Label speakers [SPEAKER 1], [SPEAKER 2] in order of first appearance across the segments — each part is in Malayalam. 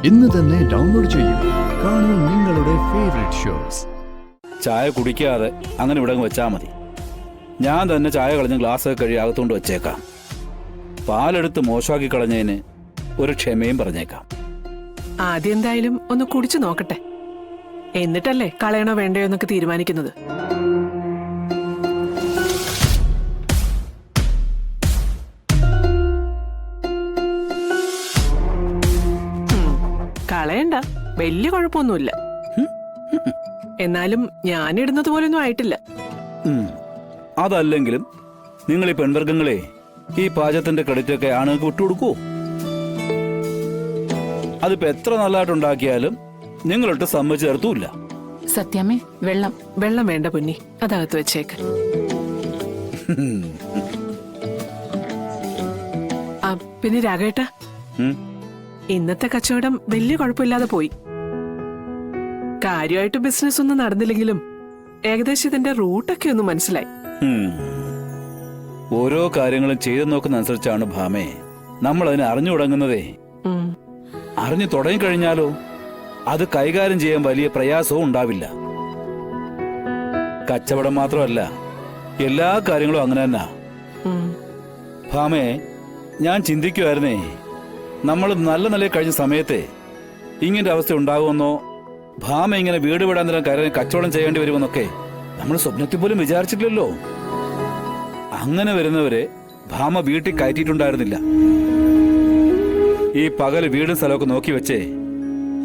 [SPEAKER 1] ഇന്ന് തന്നെ ഡൗൺലോഡ് ചെയ്യൂ. കാണൂ നിങ്ങളുടെ ഫേവറേറ്റ് ഷോസ്.
[SPEAKER 2] ചായ കുടിക്കാതെ അങ്ങനെ ഇവിടെ വെച്ചാൽ മതി. ഞാൻ തന്നെ ചായ കളഞ്ഞ് ഗ്ലാസ് കഴി അകത്തോണ്ട് വെച്ചേക്കാം. പാലെടുത്ത് മോശമാക്കി കളഞ്ഞതിന് ഒരു ക്ഷമയും പറഞ്ഞേക്കാം.
[SPEAKER 3] ആദ്യം എന്തായാലും ഒന്ന് കുടിച്ചു നോക്കട്ടെ, എന്നിട്ടല്ലേ കളയണോ വേണ്ടയോ എന്നൊക്കെ തീരുമാനിക്കുന്നത്. കളയണ്ട, വലിയ കുഴപ്പമൊന്നുമില്ല. എന്നാലും ഞാനിടുന്നത് പോലൊന്നും ആയിട്ടില്ല.
[SPEAKER 2] അതല്ലെങ്കിലും നിങ്ങൾ ഈ പെൺവർഗങ്ങളെ ഈ പാചകത്തിന്റെ ക്രെഡിറ്റ് ഒക്കെ ആണുങ്ങൾക്ക് വിട്ടുകൊടുക്കൂ. അതിപ്പോ എത്ര നല്ലതായിട്ടുണ്ടാക്കിയാലും നിങ്ങളിട്ട് സമ്മതിച്ചു ചേർത്തൂല്ല.
[SPEAKER 4] സത്യമേ, വെള്ളം
[SPEAKER 3] വെള്ളം വേണ്ട പൊന്നി, അതകത്ത് വെച്ചേക്ക്. പിന്നെ രാഘവേട്ട, ഇന്നത്തെ കച്ചവടം വലിയ കുഴപ്പമില്ലാതെ പോയി. കാര്യമായിട്ട് ബിസിനസ് ഒന്നും നടന്നില്ലെങ്കിലും ഏകദേശം ഇതിന്റെ റൂട്ടൊക്കെ ഒന്ന് മനസ്സിലായി.
[SPEAKER 2] ഓരോ കാര്യങ്ങളും ചെയ്തു നോക്കുന്ന അനുസരിച്ചാണ് ഭാമേ നമ്മൾ അതിനെ അറിഞ്ഞു തുടങ്ങുന്നതേ. അറിഞ്ഞു തുടങ്ങിക്കഴിഞ്ഞാലോ അത് കൈകാര്യം ചെയ്യാൻ വലിയ പ്രയാസവും ഉണ്ടാവില്ല. കച്ചവടം മാത്രമല്ല, എല്ലാ കാര്യങ്ങളും അങ്ങനെ തന്നെ. ഭാമേ, ഞാൻ ചിന്തിക്കുമായിരുന്നേ, നമ്മൾ നല്ല നല്ല കഴിഞ്ഞ സമയത്തെ ഇങ്ങനൊരു അവസ്ഥ ഉണ്ടാകുമെന്നോ, ഭാമ ഇങ്ങനെ വീട് വിടാൻ നേരം കാര്യം കച്ചവടം ചെയ്യേണ്ടി വരുമെന്നൊക്കെ നമ്മൾ സ്വപ്നത്തിൽ പോലും വിചാരിച്ചിട്ടില്ലല്ലോ. അങ്ങനെ വരുന്നവരെ ഭാമ വീട്ടിൽ കയറ്റിയിട്ടുണ്ടായിരുന്നില്ല. ഈ പകല് വീടും സ്ഥലമൊക്കെ നോക്കി വെച്ചേ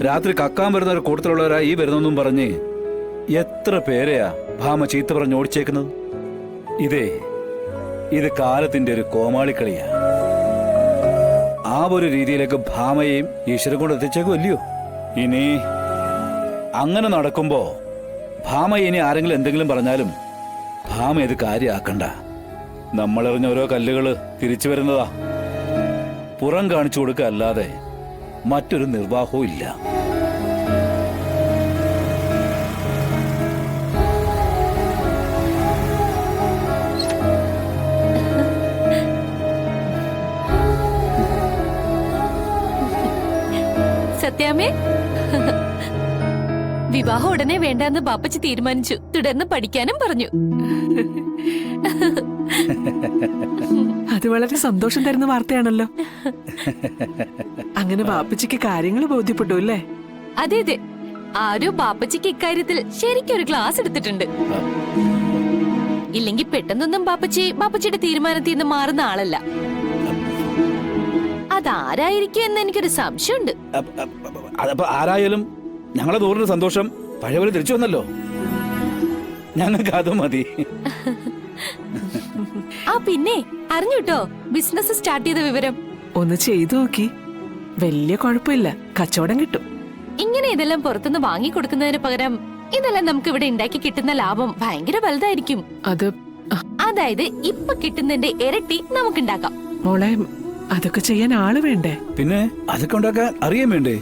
[SPEAKER 2] രാത്രി കക്കാൻ വരുന്നവർ കൂട്ടത്തിലുള്ളവരാ ഈ വരുന്നെന്നും പറഞ്ഞ് എത്ര പേരെയാ ഭാമ ചീത്ത പറഞ്ഞ് ഓടിച്ചേക്കുന്നത്. ഇത് കാലത്തിന്റെ ഒരു കോമാളിക്കളിയാ. ആ ഒരു രീതിയിലേക്ക് ഭാമയെയും ഈശ്വരൻ കൊണ്ട് എത്തിച്ചേക്കുമല്ലയോ. ഇനി അങ്ങനെ നടക്കുമ്പോ ഭാമ ഇനി ആരെങ്കിലും എന്തെങ്കിലും പറഞ്ഞാലും ഭാമ ഇത് കാര്യമാക്കണ്ട. നമ്മളെറിഞ്ഞ ഓരോ കല്ലുകള് തിരിച്ചു വരുന്നതാ. പുറം കാണിച്ചു കൊടുക്കുക അല്ലാതെ മറ്റൊരു നിർവാഹവും ഇല്ല.
[SPEAKER 4] സത്യാമേ, വിവാഹം ഉടനെ വേണ്ടെന്ന് ബാപ്പച്ചി തീരുമാനിച്ചു. തുടർന്ന് പഠിക്കാനും പറഞ്ഞു.
[SPEAKER 3] അത് വളരെ സന്തോഷം തരുന്ന വാർത്തയാണല്ലോ. അങ്ങനെ ബാപ്പച്ചിക്ക് കാര്യങ്ങൾ ബോധ്യപ്പെട്ടു അല്ലേ?
[SPEAKER 4] അതെ അതെ, ആരോ ബാപ്പച്ചിക്ക് ഇക്കാര്യത്തിൽ ശരിക്കൊരു ക്ലാസ് എടുത്തിട്ടുണ്ട്. ഇല്ലെങ്കിൽ പെട്ടെന്നൊന്നും ബാപ്പച്ചിയുടെ തീരുമാനത്തിൽ നിന്ന് മാറുന്ന ആളല്ല. അതാരായിരിക്കും എന്ന് എനിക്കൊരു സംശയമുണ്ട്.
[SPEAKER 2] അതപ്പോ ആരായാലും ഞങ്ങളെ തോറുന്ന സന്തോഷം പഴയപോലെ തിരിച്ചു വന്നല്ലോ. ഞങ്ങൾക്ക് അത് മതി.
[SPEAKER 4] പിന്നെ അറിഞ്ഞുട്ടോ ബിസിനസ് സ്റ്റാർട്ട് ചെയ്ത വിവരം?
[SPEAKER 3] ഒന്ന് ചെയ്തു നോക്കി, വലിയ കുഴപ്പമില്ല, കച്ചവടം കിട്ടും.
[SPEAKER 4] ഇങ്ങനെ ഇതെല്ലാം പുറത്തുനിന്ന് വാങ്ങി കൊടുക്കുന്നതിന് പകരം ഇതെല്ലാം നമുക്ക് ഇവിടെ ഉണ്ടാക്കി കിട്ടുന്ന ലാഭം ഭയങ്കര വലുതായിരിക്കും. അതായത് ഇപ്പൊ കിട്ടുന്നതിന്റെ ഇരട്ടി നമുക്ക് ഉണ്ടാക്കാം.
[SPEAKER 3] മോളെ, അതൊക്കെ ചെയ്യാൻ ആള് വേണ്ടേ?
[SPEAKER 2] പിന്നെ അതൊക്കെ ഉണ്ടാക്കാൻ അറിയാൻ വേണ്ടേ?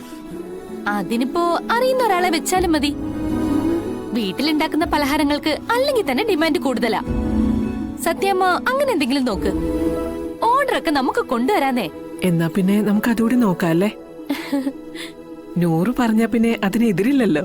[SPEAKER 4] അതിനിപ്പോ അറിയുന്ന ഒരാളെ വെച്ചാലും മതി. വീട്ടിലുണ്ടാക്കുന്ന പലഹാരങ്ങൾക്ക് അല്ലെങ്കിൽ തന്നെ ഡിമാൻഡ് കൂടുതലാ. സത്യമ്മ അങ്ങനെ എന്തെങ്കിലും നോക്ക്. ഓർഡർ ഒക്കെ നമുക്ക് കൊണ്ടുവരാന്നേ.
[SPEAKER 3] എന്നാ പിന്നെ നമുക്ക് അതുകൂടി നോക്കാം അല്ലേ? 100 പറഞ്ഞാ പിന്നെ അതിനെതിരില്ലല്ലോ.